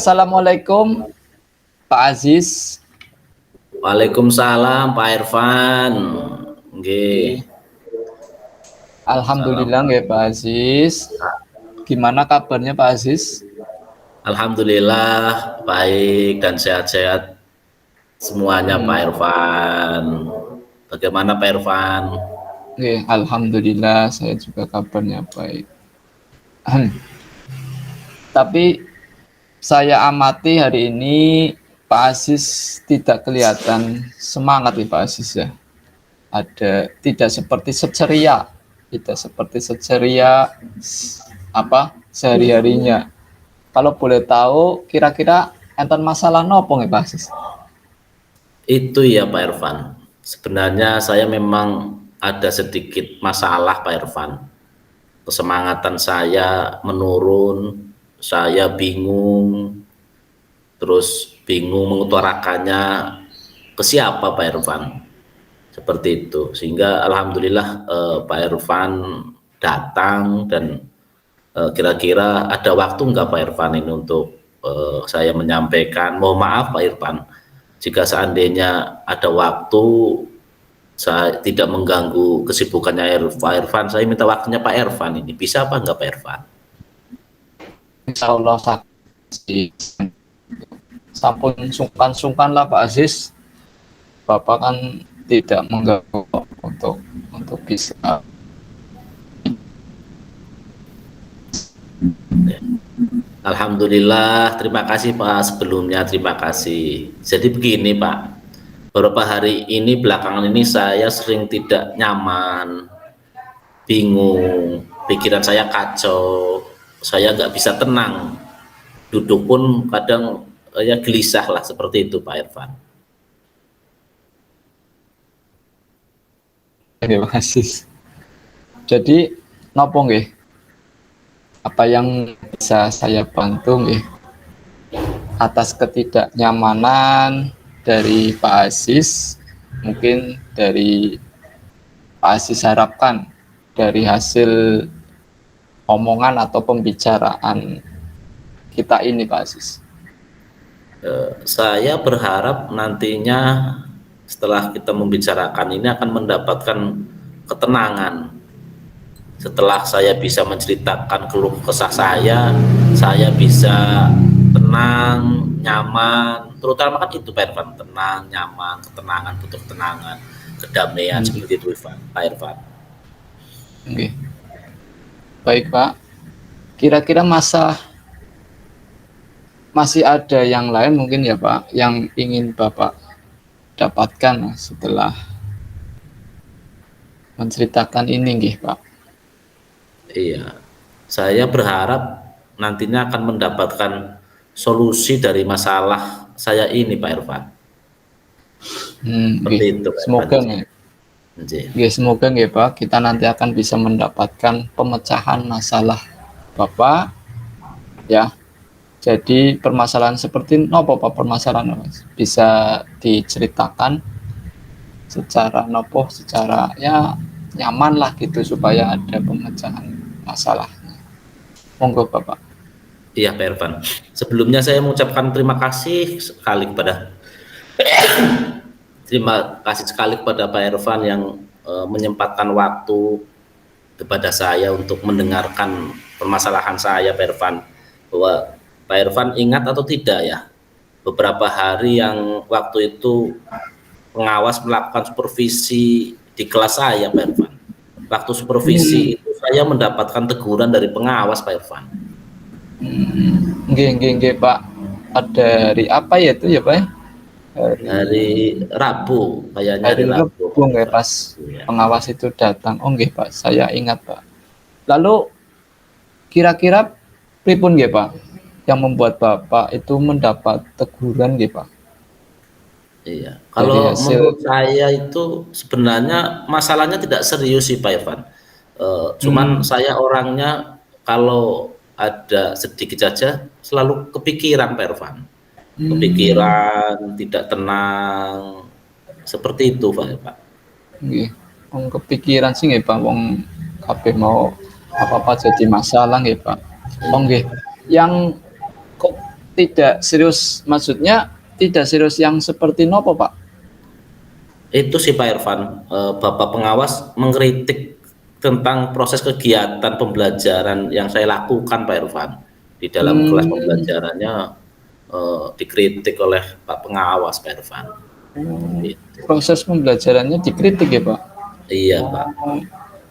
Assalamualaikum Pak Aziz. Waalaikumsalam Pak Irfan. Nggih. Alhamdulillah nggih Pak Aziz. Gimana kabarnya Pak Aziz? Alhamdulillah baik dan sehat-sehat semuanya Pak Irfan. Bagaimana Pak Irfan? Nggih, alhamdulillah saya juga kabarnya baik. Tapi saya amati hari ini Pak Aziz tidak kelihatan semangat nih Pak Aziz ya. Tidak seperti seceria sehari-harinya. Kalau boleh tahu kira-kira enten masalah nopo nggih Pak Aziz? Itu ya Pak Irfan. Sebenarnya saya memang ada sedikit masalah Pak Irfan. Kesemangatan saya menurun, saya bingung, terus bingung mengutarakannya ke siapa Pak Irfan. Seperti itu, sehingga alhamdulillah Pak Irfan datang dan kira-kira ada waktu nggak Pak Irfan ini untuk saya menyampaikan. Mohon maaf Pak Irfan jika seandainya ada waktu, saya tidak mengganggu kesibukannya Pak Irfan. Saya minta waktunya Pak Irfan ini, bisa apa nggak Pak Irfan? Insya Allah sampun sungkan lah Pak Aziz. Bapak kan tidak mengganggu untuk bisa. Alhamdulillah, terima kasih Pak sebelumnya, terima kasih. Jadi begini Pak, beberapa hari ini belakangan ini saya sering tidak nyaman, bingung, pikiran saya kacau, saya nggak bisa tenang, duduk pun kadang ya gelisah lah, seperti itu Pak Irfan. Terima kasih. Jadi nopo nggih? Apa yang bisa saya bantu nggih atas ketidaknyamanan dari Pak Aziz? Mungkin dari Pak Aziz harapkan dari hasil omongan atau pembicaraan kita ini Pak Aziz. Saya berharap nantinya setelah kita membicarakan ini akan mendapatkan ketenangan. Setelah saya bisa menceritakan keluh kesah saya bisa tenang, nyaman, terutama kan itu Pak Irfan, tenang, nyaman, ketenangan, butuh ketenangan, kedamaian, seperti itu Pak Irfan. Oke. Baik Pak, kira-kira masih ada yang lain mungkin ya Pak, yang ingin Bapak dapatkan setelah menceritakan ini nggih Pak? Iya, saya berharap nantinya akan mendapatkan solusi dari masalah saya ini Pak Irfan. Seperti itu Pak semoga Irfan. Semoga nggih Pak, kita nanti akan bisa mendapatkan pemecahan masalah Bapak ya. Jadi permasalahan seperti nopo Pak, permasalahan bisa diceritakan secara ya nyaman lah gitu supaya ada pemecahan masalahnya. Monggo Bapak. Iya Pak Irfan. Sebelumnya saya mengucapkan terima kasih sekali kepada Pak Irfan yang menyempatkan waktu kepada saya untuk mendengarkan permasalahan saya Pak Irfan. Bahwa Pak Irfan ingat atau tidak ya, beberapa hari yang waktu itu pengawas melakukan supervisi di kelas saya Pak Irfan. Waktu supervisi itu saya mendapatkan teguran dari pengawas Pak Irfan. Nggih Pak. Ada hari apa ya itu ya Pak? Hari Rabu, kayaknya hari Rabu nggih pas pengawas itu datang. Oh nggih Pak, saya ingat Pak. Lalu kira-kira pripun nggih Pak yang membuat Bapak itu mendapat teguran nggih Pak? Iya, kalau menurut saya itu sebenarnya masalahnya tidak serius sih Pak Irfan. Cuman saya orangnya kalau ada sedikit saja selalu kepikiran Pak Irfan. Kepikiran, tidak tenang, seperti itu Pak Irfan. Nggih, wong kepikiran sih nggih Pak, wong kabeh mau apa-apa jadi masalah nggih Pak. Oh nggih, yang kok tidak serius, maksudnya tidak serius yang seperti nopo Pak? Itu sih Pak Irfan, Bapak pengawas mengkritik tentang proses kegiatan pembelajaran yang saya lakukan Pak Irfan. Di dalam kelas Hmm, pembelajarannya dikritik oleh Pak pengawas Pak Irfan. Itu. proses pembelajarannya dikritik ya Pak? Iya Pak. Oh,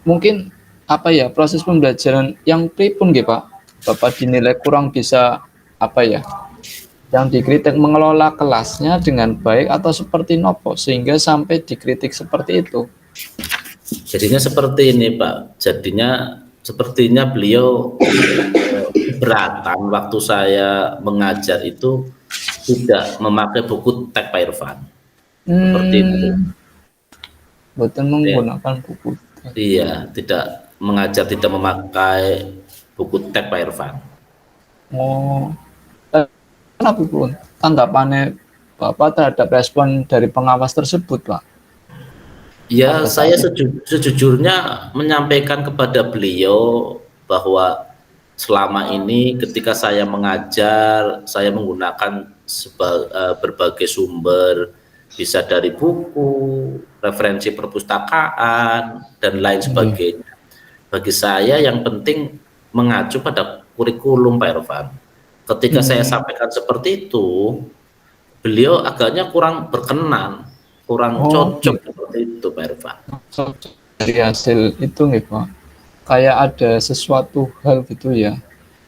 mungkin apa ya, proses pembelajaran yang pripun nggih Pak? Bapak dinilai kurang bisa apa ya? Yang dikritik mengelola kelasnya dengan baik atau seperti nopo sehingga sampai dikritik seperti itu. Jadinya seperti ini Pak. Jadinya sepertinya beliau keberatan waktu saya mengajar itu tidak memakai buku teks Pak Irfan. Seperti itu. Hmm, betul Ya. menggunakan buku. Iya, tidak mengajar, tidak memakai buku teks Pak Irfan. Oh, kenapa pun tanggapannya Bapak terhadap respon dari pengawas tersebut, Pak? Ya, Pada saya saat itu. sejujurnya menyampaikan kepada beliau bahwa selama ini ketika saya mengajar, saya menggunakan berbagai sumber, bisa dari buku, referensi perpustakaan, dan lain Oke. sebagainya. Bagi saya yang penting mengacu pada kurikulum Pak Irfan. Ketika saya Hmm. sampaikan seperti itu, beliau agaknya kurang berkenan, kurang Oh, cocok gitu. seperti itu Pak Irfan. So, dari hasil itu nih, Pak. Kayak ada sesuatu hal gitu ya.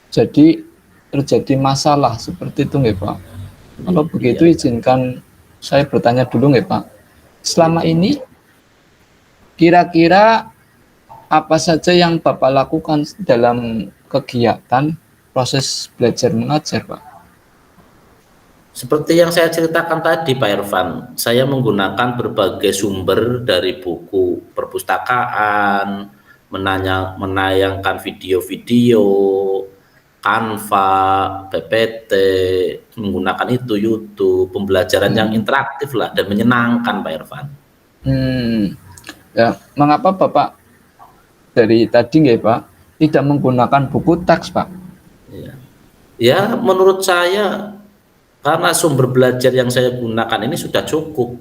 Jadi terjadi masalah seperti itu nggih, Pak. Kalau Iya, begitu izinkan saya bertanya dulu nggih, Pak. iya. Selama ini kira-kira apa saja yang Bapak lakukan dalam kegiatan proses belajar mengajar, Pak? Seperti yang saya ceritakan tadi Pak Irfan, saya menggunakan berbagai sumber dari buku perpustakaan, menayangkan video-video, Canva, PPT, menggunakan itu YouTube, pembelajaran yang Hmm. interaktif lah dan menyenangkan Pak Irfan. Hmm. Ya, mengapa Bapak dari tadi nggih, Pak, tidak menggunakan buku teks, Pak? Ya. Ya, menurut saya karena sumber belajar yang saya gunakan ini sudah cukup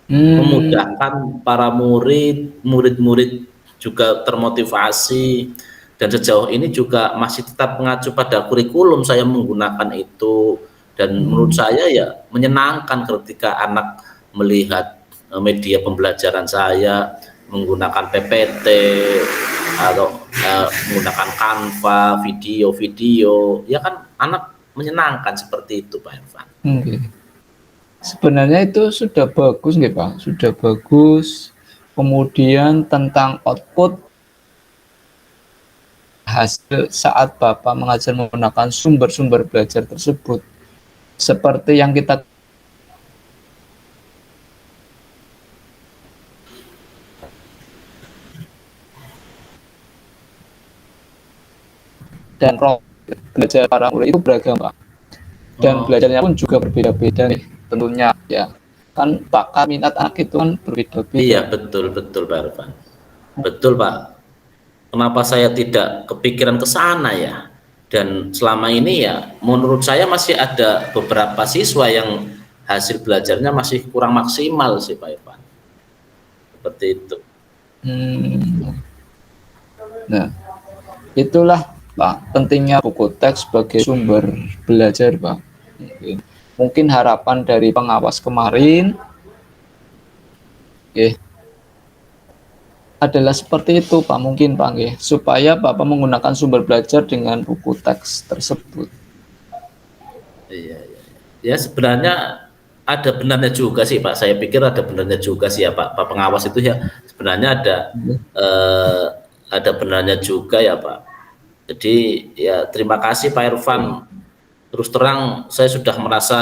Hmm. memudahkan para murid-murid juga termotivasi dan sejauh ini juga masih tetap mengacu pada kurikulum saya menggunakan itu dan menurut Hmm. saya ya menyenangkan ketika anak melihat media pembelajaran saya menggunakan PPT atau menggunakan Canva, video-video, ya kan anak menyenangkan seperti itu Pak Irfan. Oke. Sebenarnya itu sudah bagus nggih, Pak, sudah bagus. Kemudian tentang output hasil saat Bapak mengajar menggunakan sumber-sumber belajar tersebut, seperti yang kita dan belajar para murid itu beragam, Pak. Dan Oh, belajarnya pun juga berbeda-beda nih, tentunya ya. Kan bakat minat anak itu kan iya berbeda-beda. betul betul Pak Irfan. Betul Pak. Kenapa saya tidak kepikiran ke sana ya? Dan selama ini ya menurut saya masih ada beberapa siswa yang hasil belajarnya masih kurang maksimal sih Pak Irfan. Seperti itu. Hmm. Nah, itulah Pak pentingnya buku teks sebagai sumber belajar, Pak. Mungkin harapan dari pengawas kemarin, okay, adalah seperti itu, Pak. Mungkin, Pak, okay, supaya Bapak menggunakan sumber belajar dengan buku teks tersebut. Iya, iya. Ya sebenarnya ada benarnya juga sih Pak. Saya pikir ada benarnya juga sih ya Pak. Pak pengawas itu ya sebenarnya eh, ada benarnya juga ya Pak. Jadi ya terima kasih Pak Irfan. Terus terang saya sudah merasa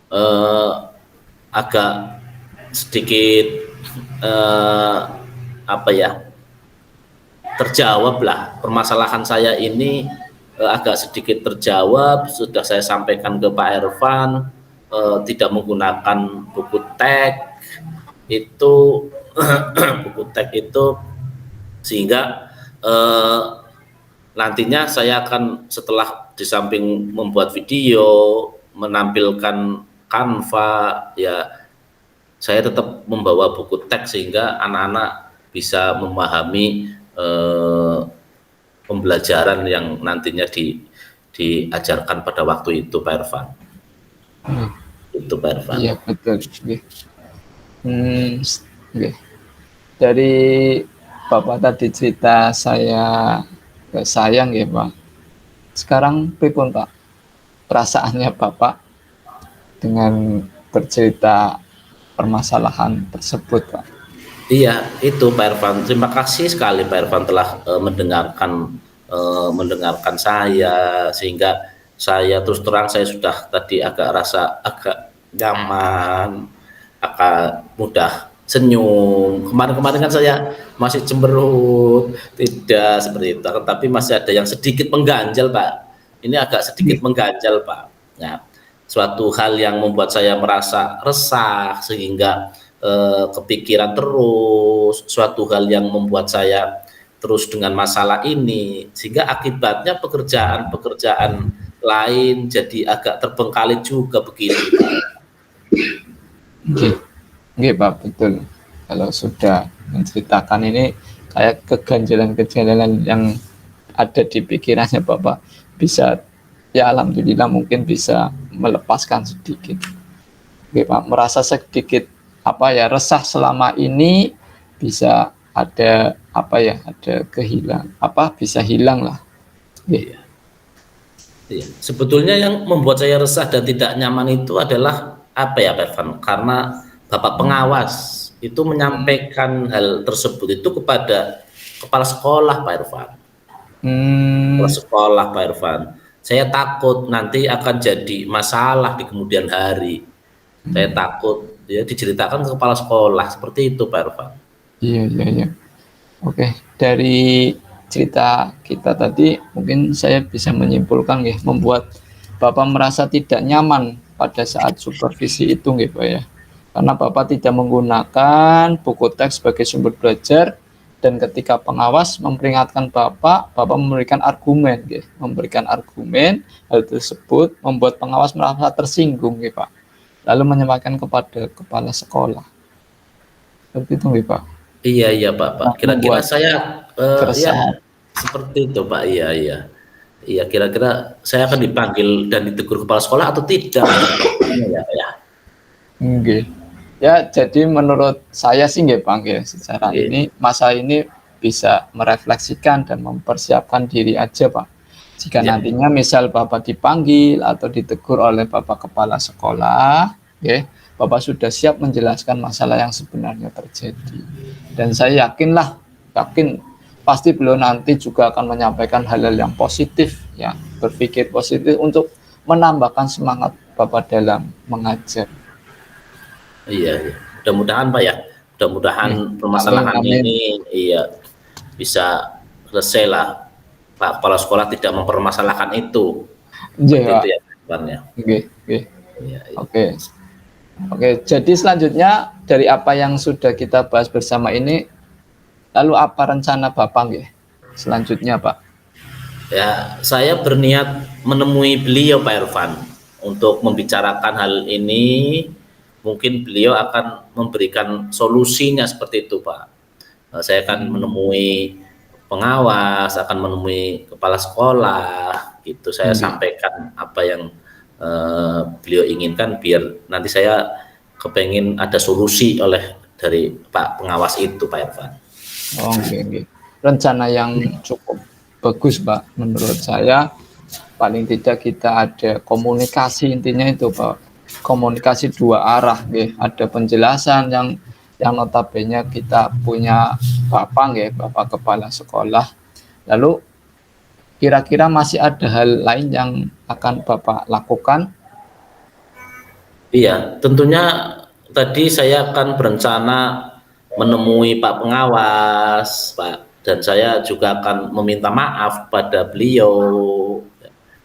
eh, agak sedikit eh, apa ya terjawab lah permasalahan saya ini agak sedikit terjawab sudah saya sampaikan ke Pak Irfan tidak menggunakan buku teks itu buku teks itu sehingga eh, nantinya saya akan setelah di samping membuat video, menampilkan Canva, ya saya tetap membawa buku teks sehingga anak-anak bisa memahami pembelajaran yang nantinya diajarkan pada waktu itu, Pak Irfan. Itu Pak Irfan. Iya betul. Nggih. Nggih. Dari Bapak tadi cerita saya ke saya nggih Pak. Sekarang pripun Pak perasaannya Bapak dengan bercerita permasalahan tersebut Pak? Iya, itu Pak Irfan. Terima kasih sekali Pak Irfan telah mendengarkan saya, sehingga saya terus terang saya sudah tadi agak nyaman, agak mudah senyum. Kemarin-kemarin kan saya masih cemberut, tidak seperti itu, tapi masih ada yang sedikit mengganjal Pak. Ini agak sedikit mengganjal Pak. Nah, suatu hal yang membuat saya merasa resah sehingga kepikiran terus, suatu hal yang membuat saya terus dengan masalah ini, sehingga akibatnya pekerjaan-pekerjaan lain jadi agak terbengkalai juga begitu. Nggih Pak, betul. Kalau sudah menceritakan ini kayak keganjalan-keganjalan yang ada di pikirannya Bapak bisa, ya alhamdulillah mungkin bisa melepaskan sedikit. Nggih Pak, merasa sedikit resah selama ini bisa ada bisa hilang lah. Iya. Iya. Sebetulnya yang membuat saya resah dan tidak nyaman itu adalah apa ya Pak Irfan? Karena Bapak pengawas itu menyampaikan hal tersebut itu kepada kepala sekolah Pak Irfan. Kepala sekolah Pak Irfan. Saya takut nanti akan jadi masalah di kemudian hari. Saya takut ya diceritakan ke kepala sekolah seperti itu Pak Irfan. Iya. Oke, dari cerita kita tadi mungkin saya bisa menyimpulkan ya, membuat Bapak merasa tidak nyaman pada saat supervisi itu nggih Pak ya. Karena Bapak tidak menggunakan buku teks sebagai sumber belajar, dan ketika pengawas memperingatkan Bapak memberikan argumen nggih, hal tersebut membuat pengawas merasa tersinggung nggih Pak. Lalu menyampaikan kepada kepala sekolah. Seperti itu nggih Pak. Iya Pak. Kira-kira saya ya seperti itu Pak. Iya. Kira-kira saya akan dipanggil dan ditegur kepala sekolah atau tidak? Ya. Nggih. Ya, jadi menurut saya sih nggih panggil secara ini masa ini bisa merefleksikan dan mempersiapkan diri aja Pak. Jika nantinya misal Bapak dipanggil atau ditegur oleh Bapak kepala sekolah, Bapak sudah siap menjelaskan masalah yang sebenarnya terjadi. Dan saya yakin pasti beliau nanti juga akan menyampaikan hal-hal yang positif ya, berpikir positif untuk menambahkan semangat Bapak dalam mengajar. Iya. Mudah-mudahan Pak ya. Mudah-mudahan permasalahan ini bisa selesai lah. Pak kepala sekolah tidak mempermasalahkan itu. Iya. Itu ya Pak. Oke, jadi selanjutnya dari apa yang sudah kita bahas bersama ini, lalu apa rencana Bapak nggih selanjutnya Pak? Ya, saya berniat menemui beliau Pak Irfan untuk membicarakan hal ini. Mungkin beliau akan memberikan solusinya seperti itu Pak. Saya akan menemui pengawas, akan menemui kepala sekolah, gitu. Saya sampaikan apa yang beliau inginkan, biar nanti saya kepengen ada solusi dari Pak pengawas itu Pak Irfan. Oke. Rencana yang cukup bagus Pak menurut saya. Paling tidak kita ada komunikasi, intinya itu Pak. Komunikasi dua arah ada penjelasan yang notabene kita punya Bapak kepala sekolah. Lalu kira-kira masih ada hal lain yang akan Bapak lakukan? Iya, tentunya tadi saya akan berencana menemui Pak pengawas, Pak, dan saya juga akan meminta maaf pada beliau.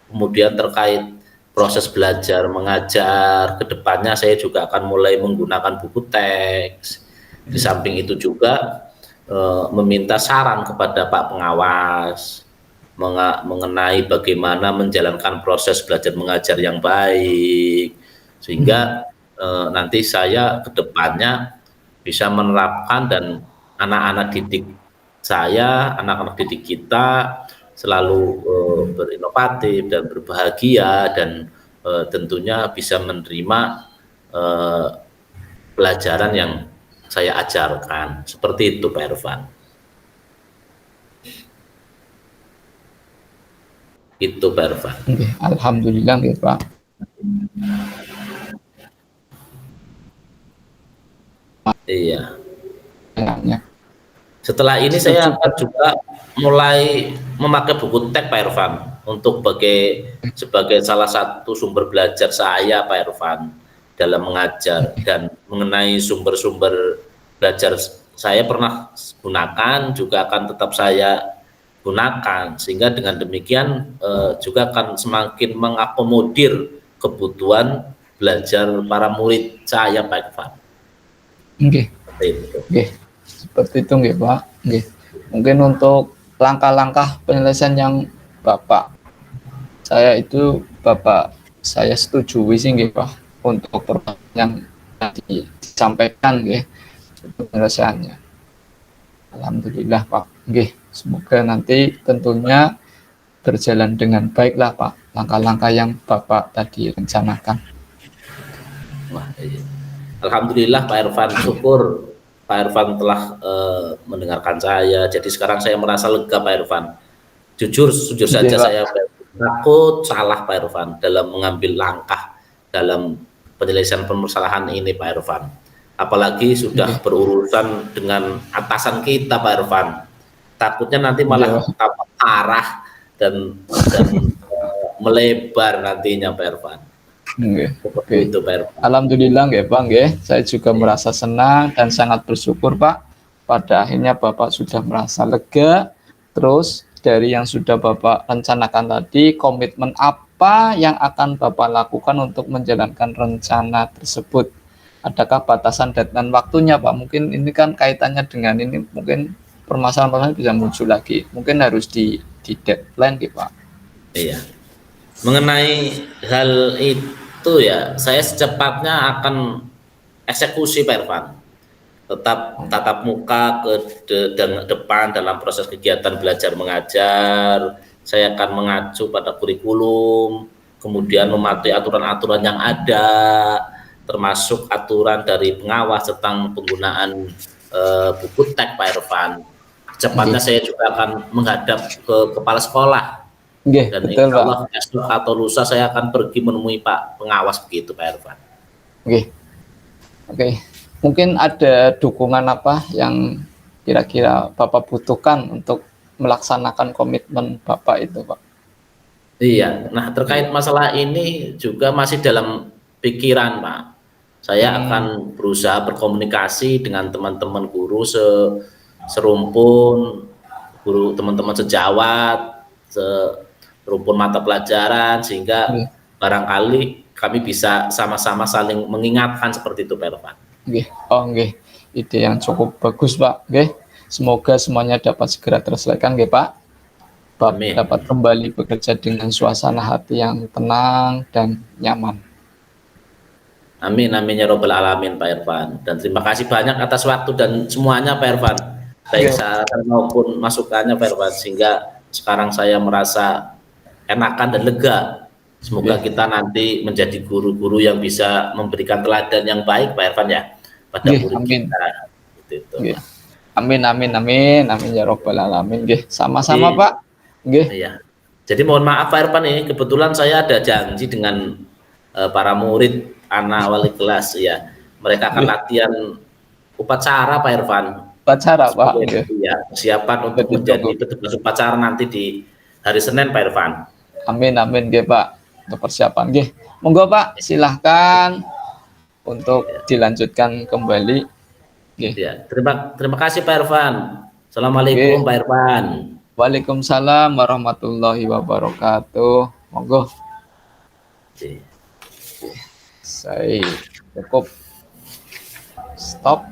Kemudian terkait proses belajar mengajar, kedepannya saya juga akan mulai menggunakan buku teks. Di samping itu juga meminta saran kepada Pak pengawas. mengenai bagaimana menjalankan proses belajar mengajar yang baik, sehingga nanti saya ke depannya bisa menerapkan dan anak-anak didik saya, anak-anak didik kita selalu berinovatif dan berbahagia dan tentunya bisa menerima eh, pelajaran yang saya ajarkan. Seperti itu Pak Irfan. Itu Pak Irfan. Nggih, alhamdulillah nggih Pak. Iya. Ya. Setelah ini saya Setuju akan juga mulai memakai buku teks Pak Irfan untuk sebagai salah satu sumber belajar saya Pak Irfan dalam mengajar, dan mengenai sumber-sumber belajar saya pernah gunakan juga akan tetap saya gunakan, sehingga dengan demikian juga akan semakin mengakomodir kebutuhan belajar para murid saya Pak Irfan. Nggih. Seperti itu. Nggih. Seperti itu nggih Pak. Nggih. Mungkin untuk langkah-langkah penyelesaian yang Bapak saya setujui sih nggih Pak untuk yang tadi disampaikan nggih penyelesaiannya. Alhamdulillah Pak. Nggih, semoga nanti tentunya berjalan dengan baik lah Pak langkah-langkah yang Bapak tadi rencanakan. Wah, iya. Alhamdulillah Pak Irfan, syukur Pak Irfan telah mendengarkan saya. Jadi sekarang saya merasa lega Pak Irfan. Jujur saja Pak. saya takut salah Pak Irfan dalam mengambil langkah dalam penyelesaian permasalahan ini Pak Irfan. Apalagi sudah berurusan dengan atasan kita Pak Irfan. Takutnya nanti malah tambah parah dan melebar nantinya Pak Irfan. Oke. Alhamdulillah nggih Pak nggih. Saya juga merasa senang dan sangat bersyukur Pak. Pada akhirnya Bapak sudah merasa lega. Terus dari yang sudah Bapak rencanakan tadi, komitmen apa yang akan Bapak lakukan untuk menjalankan rencana tersebut? Adakah batasan deadline waktunya Pak? Mungkin ini kan kaitannya dengan ini, mungkin permasalahan bisa muncul lagi. Mungkin harus di deadline gitu Pak. Iya. Mengenai hal itu ya, saya secepatnya akan eksekusi Pak Irfan. Tetap tatap muka ke depan dalam proses kegiatan belajar mengajar. Saya akan mengacu pada kurikulum, kemudian mematuhi aturan-aturan yang ada, termasuk aturan dari pengawas tentang penggunaan buku teks Pak Irfan. Secepatnya saya juga akan menghadap ke kepala sekolah. Dan betul, insya Allah esok atau lusa saya akan pergi menemui Pak pengawas begitu Pak Irfan. Oke. Mungkin ada dukungan apa yang kira-kira Bapak butuhkan untuk melaksanakan komitmen Bapak itu Pak? Iya, nah terkait masalah ini juga masih dalam pikiran Pak. Saya akan berusaha berkomunikasi dengan teman-teman guru serumpun, guru teman-teman sejawat, rumpun mata pelajaran, sehingga barangkali kami bisa sama-sama saling mengingatkan seperti itu Pak Irfan. Ide yang cukup bagus Pak. Semoga semuanya dapat segera terselesaikan Pak. Bapak dapat kembali bekerja dengan suasana hati yang tenang dan nyaman. Amin, amin ya robbal alamin Pak Irfan. Dan terima kasih banyak atas waktu dan semuanya Pak Irfan, baik saran maupun masukannya Pak Irfan, sehingga sekarang saya merasa enakan dan lega. Semoga kita nanti menjadi guru-guru yang bisa memberikan teladan yang baik Pak Irfan ya pada murid kita. Gitu. Amin ya robbal alamin. Sama-sama Pak. Iya. Jadi mohon maaf Pak Irfan, ini kebetulan saya ada janji dengan para murid anak wali kelas ya. Mereka akan latihan upacara Pak Irfan. Upacara Pak. Ya, persiapan untuk menjadi petugas upacara nanti di hari Senin Pak Irfan. Amin Pak. Untuk persiapan monggo Pak, silahkan untuk dilanjutkan kembali. Ya, terima kasih Pak Irfan. Assalamualaikum Pak Irfan. Waalaikumsalam warahmatullahi wabarakatuh. Monggo. Saya cukup stop.